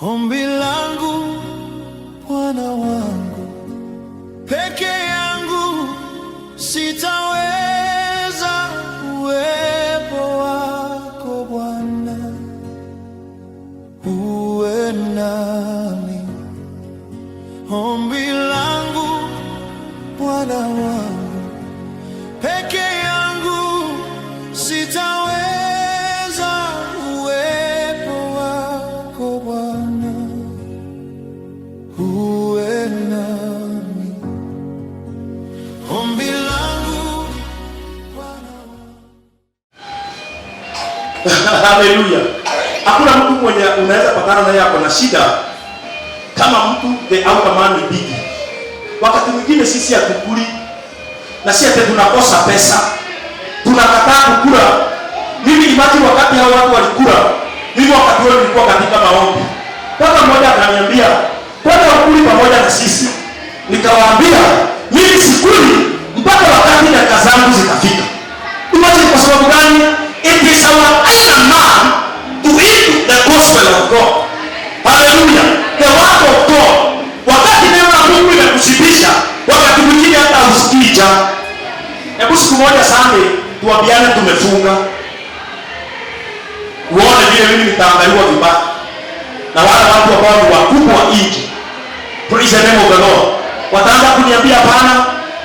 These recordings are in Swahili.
Ombi langu Bwana wangu, peke yangu sitaweza, uwepo wako Bwana uwe nami. Ombi langu Bwana wangu, peke yangu sitaweza, uwepo wako Bwana uwe nami. Ombi langu Bwana. Haleluya. Hakuna mtu mwenye unaweza patana naye ako na shida kama mtu the outer man ni big. Wakati mwingine sisi hatukuli na sisi hata tunakosa pesa, tunakataa kukula. Mimi imagine wakati hao watu walikula, mimi wakati wao nilikuwa katika maombi. Paka mmoja akaniambia, "Kwani ukuli pamoja na sisi?" Nikawaambia, "Mimi sikuli mpaka wakati dakika zangu zitafika." Imagine kwa sababu gani? It is our inner man to eat the gospel of God. Hallelujah. The word of God. Wakati neno la Mungu linakushibisha, wakati mwingine hata usikija. Hebu siku moja Sunday tuambiane tumefunga. Uone vile mimi nitaangaliwa vibaya na wale watu ambao ni wakubwa nje. Praise the name of the Lord. Wataanza kuniambia hapana,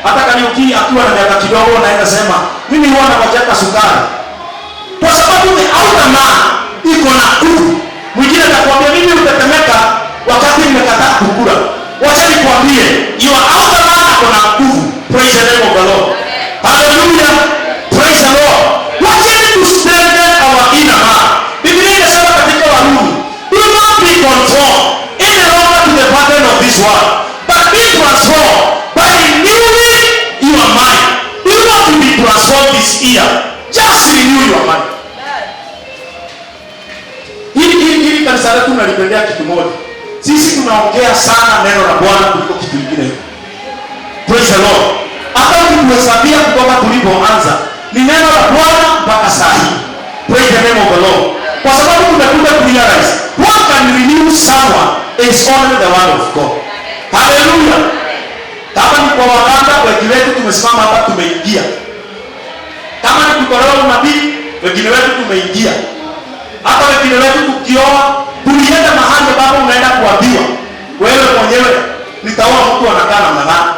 hata Kariuki akiwa na miaka kidogo naenda sema, mimi huwa nawacheka sukari. Kwa sababu the outer man iko na nguvu. Mwingine atakwambia mimi utetemeka wakati nimekataa kukula. Wacha nikwambie, your outer man iko na nguvu. Praise the name of the Lord. Hallelujah. Praise the Lord. Wacha to strengthen our inner man. Biblia inasema katika Warumi, do not be conformed any longer to the pattern of this world, but be transformed by renewing your mind. Do not be transformed this year. Just renew your mind. Hili kanisa letu tunalipendea kitu moja. Sisi tunaongea sana neno la Bwana kuliko kitu kingine. Praise the Lord. Hata ukihesabia kutoka tulipoanza ni neno la Bwana mpaka saa hii. Praise the name of the Lord. Kwa sababu tumekuja kurealize what can renew someone is only the word of God. Hallelujah. Kama ni kwa waganga wengi wetu tumesimama hapa tumeingia. Kama ni kutolewa unabii wengine wetu tumeingia. Hata wengine wetu tukioa tulienda mahali ambapo unaenda kuambiwa wewe mwenyewe nitaoa mtu anakaa namna gani.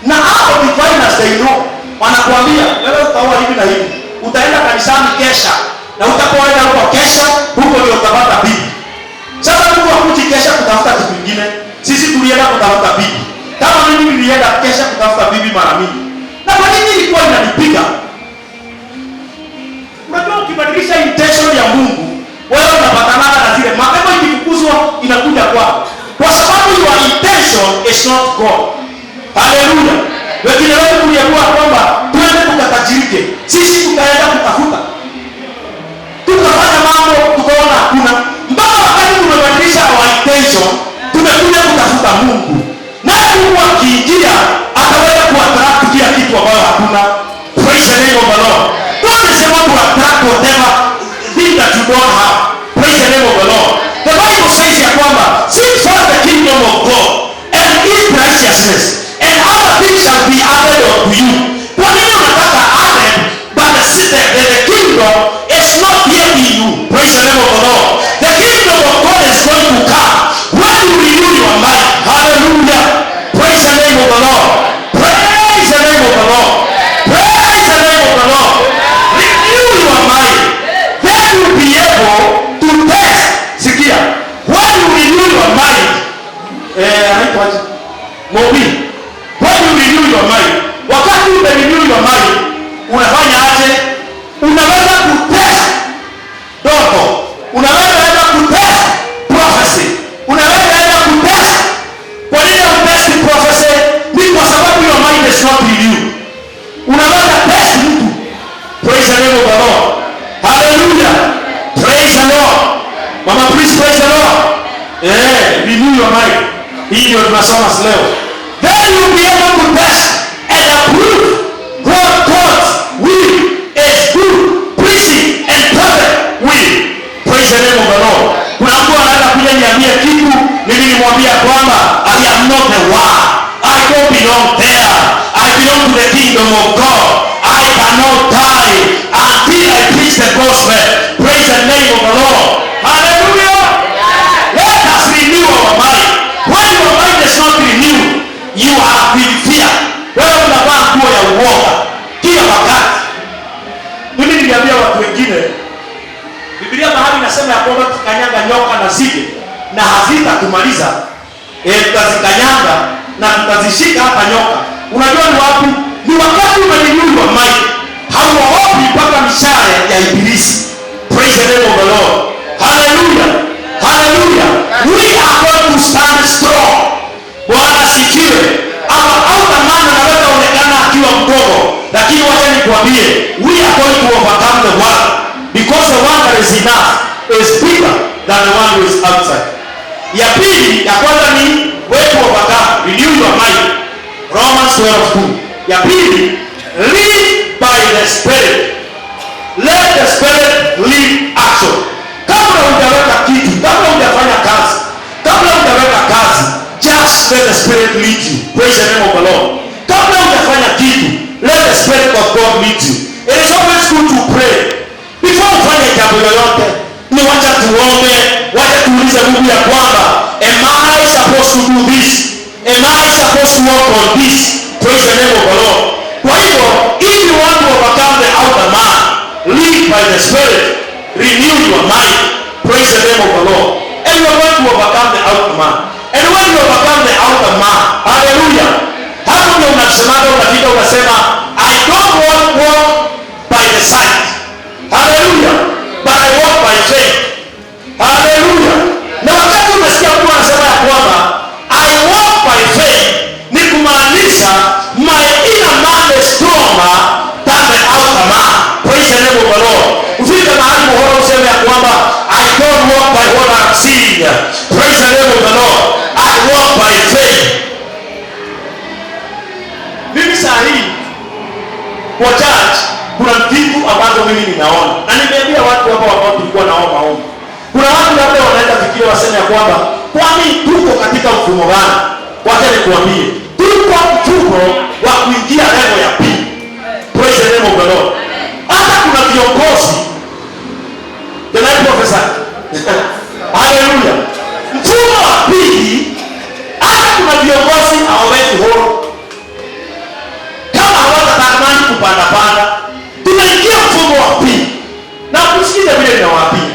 Na hapo diviners they know. Wanakuambia wewe utaoa hivi na hivi. Utaenda kanisani kesha na utapoenda huko kesha huko ndio utapata bibi. Sasa Mungu hakuji kesha kutafuta kitu kingine. Sisi tulienda kutafuta bibi. Kama mimi nilienda kesha kutafuta bibi mara mingi. Na kwa nini ilikuwa inanipiga? Unajua ukibadilisha intention ya Mungu, wewe unapatana na zile mapepo ikifukuzwa inakuja kwako. Kwa sababu your intention is not God. Hallelujah. Wengine wetu tuliamua kwamba twende tukatajirike. Sisi tukaenda kutafuta. Tukafanya mambo tukaona hakuna. Mpaka wakati tumebadilisha our intention, tumekuja kutafuta Mungu. Na Mungu akiingia ataweza kuattract kila kitu ambayo hakuna. Praise the name of the Lord. God is able to attract whatever thing that you don't have. Praise the name of the Lord. The Bible says ya kwamba seek first the kingdom of God and His righteousness, and other things shall be added unto you. Kwa nini unataka added, but the kingdom is not yet in you? Praise the name of the Lord. The kingdom of God is going to come when you renew your mind. Hallelujah. Praise the name of the Lord. Praise the name of the Lord. Praise the name of the Lord. Renew your mind. Then you'll be able to test. Sikia. When you renew your mind, when you renew your mind, wakati you renew your mind, unafanya aje? Unaweza kutest ndoto. Unaweza kutest prophecy. Unaweza kutest. Kwa nini utest prophecy? Ni kwa sababu your mind is not renewed. Unaweza test mtu. Praise the name of the Lord. Hallelujah. Praise the Lord. Mama, please praise the Lord. Renew your mind. Hii ndio tunasoma leo. Then you will be able to test and approve what God's will is good, pleasing and perfect will. Praise the name of the Lord. Kuna mtu anataka kuja niambie kitu nikimwambia kwamba I am not the one, I don't belong there, I belong to the kingdom of God. I cannot die until I preach the gospel. Praise the name of the Lord. Hallelujah. Let us renew our mind. When your mind is not renewed, you are in fear. Wewe unavaa nguo ya uoga kila wakati. Mimi niliambia watu wengine, Biblia mahali inasema ya kwamba tukanyanga nyoka na zige na hazitatumaliza. Tutazikanyanga na tutazishika hata nyoka. Unajua ni wapi? Ni wakati umenyanyua maji. Hauogopi mpaka mishale ya ibilisi. Praise the name of the Lord. Hallelujah. Hallelujah. We are going to stand strong. Bwana sifiwe. Au tamana naweza onekana akiwa mdogo, lakini wacha nikwambie, we are going to overcome the world because the one that is in us is bigger than the one who is outside. Ya pili, ya kwanza ni way to overcome, renew your mind. Romans 12:2. Ya pili, live by the Spirit. Let the Spirit lead action. Kabla hujaweka kitu, kabla hujafanya kazi, kabla hujaweka kazi, just let the Spirit lead you. Praise the name of the Lord. Kabla hujafanya kitu, let the Spirit of God lead you. It is always good to pray before ufanye jambo lolote. Ni wacha tuombe, wacha tuulize Mungu ya kwamba, am I supposed to do this? Am I supposed to work on this? Praise the name of the Lord. Kwa hivyo, if you want to overcome the outer man, live by the Spirit, renew your mind. Praise the name of the Lord. And you are going to overcome the outer man. And when you overcome the outer man, hallelujah, hapo ndio unasemanga, unafika unasema, I don't walk by the sight. Hallelujah. But I walk by faith. Hallelujah. Na wakati unasikia mtu anasema ya kwamba I walk by faith, ni kumaanisha my inner man is stronger than the outer man. Praise the name of the Lord. Ufike mahali muhoro useme ya kwamba I don't walk by what I'm seeing. Praise the name of the Lord. I walk by faith. Mimi saa hii kwa church kuna vitu ambazo mimi ninaona. Na nimeambia watu hapa ambao tulikuwa naomba ombi. Kuna watu labda wanaenda fikiri waseme ya kwamba kwani tuko katika mfumo gani? Wacha nikuambie. Tuko mfumo wa kuingia level ya pili. Praise the name of the Lord. Hata kuna viongozi. Can I prophesy? Hallelujah. Mfumo wa pili, hata kuna viongozi hawawezi horo. Kama hawatatamani kupanda panda, tunaingia mfumo wa pili. Na kusikiza vile ninawaambia.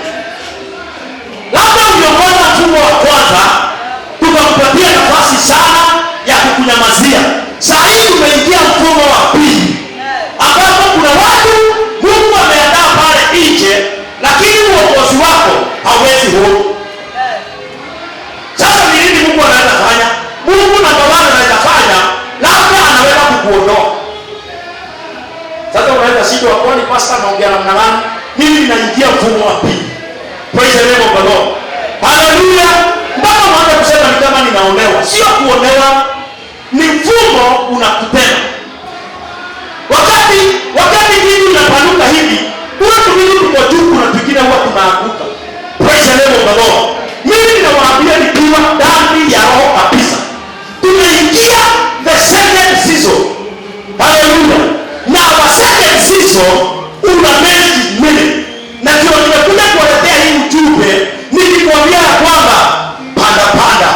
Labda viongozi mfumo wa kwanza tukampatia nafasi sana ya kukunyamazia. Saa hii tumeingia mfumo wa pili, ambapo kuna watu Mungu ameandaa pale nje, lakini uongozi wako hauwezi huru. Sasa ni nini Mungu anaweza fanya? Mungu na bwana anaweza fanya, labda anaweza kukuondoa. Sasa unaweza shida kwani pastor anaongea namna gani? Mimi ninaingia mfumo wa pili. Praise the name of the Lord. Hallelujah. Mpaka mwanzo kusema ni kama ninaonewa. Sio kuonewa, ni mfumo unakutema. Wakati hivi unapanuka hivi, watu wengi tuko juu, kuna wengine huwa tunaanguka. Praise the name of the Lord. Mimi ninawaambia nikiwa ndani ya roho kabisa. Tumeingia the second season. Hallelujah. Na our second season una minute. Na ndio nimekuja kuwaletea hii ujumbe nikikwambia kwamba panda.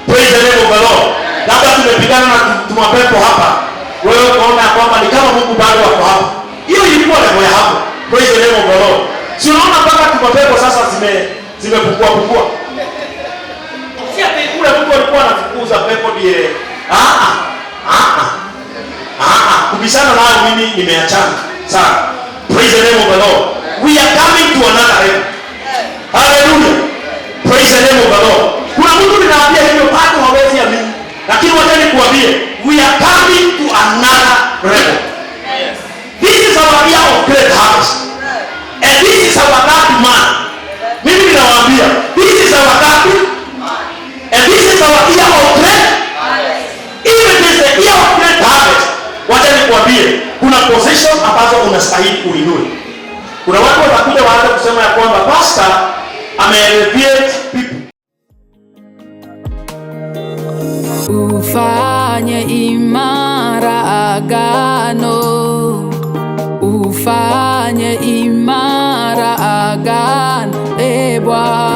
Praise the name of the Lord. Labda tumepigana na tumapepo hapa. Wewe unaona kwamba ni kama Mungu bado wako hapa. Hiyo ilikuwa level ya hapo. Praise the name of the Lord. Si unaona mpaka tumapepo sasa zimepungua. Si ati kule Mungu alikuwa anafukuza pepo ndiye. Kubishana nayo mimi nimeachana sana. Praise the name of the Lord. We are coming to another level. Hallelujah. Praise the name of the Lord. Kuna mtu ninaambia hivyo bado hawezi amini. Lakini wacha nikuambie, we are coming to another level. Yes. This is our year of great harvest. And this is our third man. Mimi ninawaambia, this is our third man. And this is our year of great harvest. Even this is the year of great harvest. Wacha nikuambie, kuna position ambazo unastahili kuinua. Kuna watu watakuja waanze kusema ya kwamba pastor ameelevate people. ufanye imara agano, ufanye imara agano, Bwana.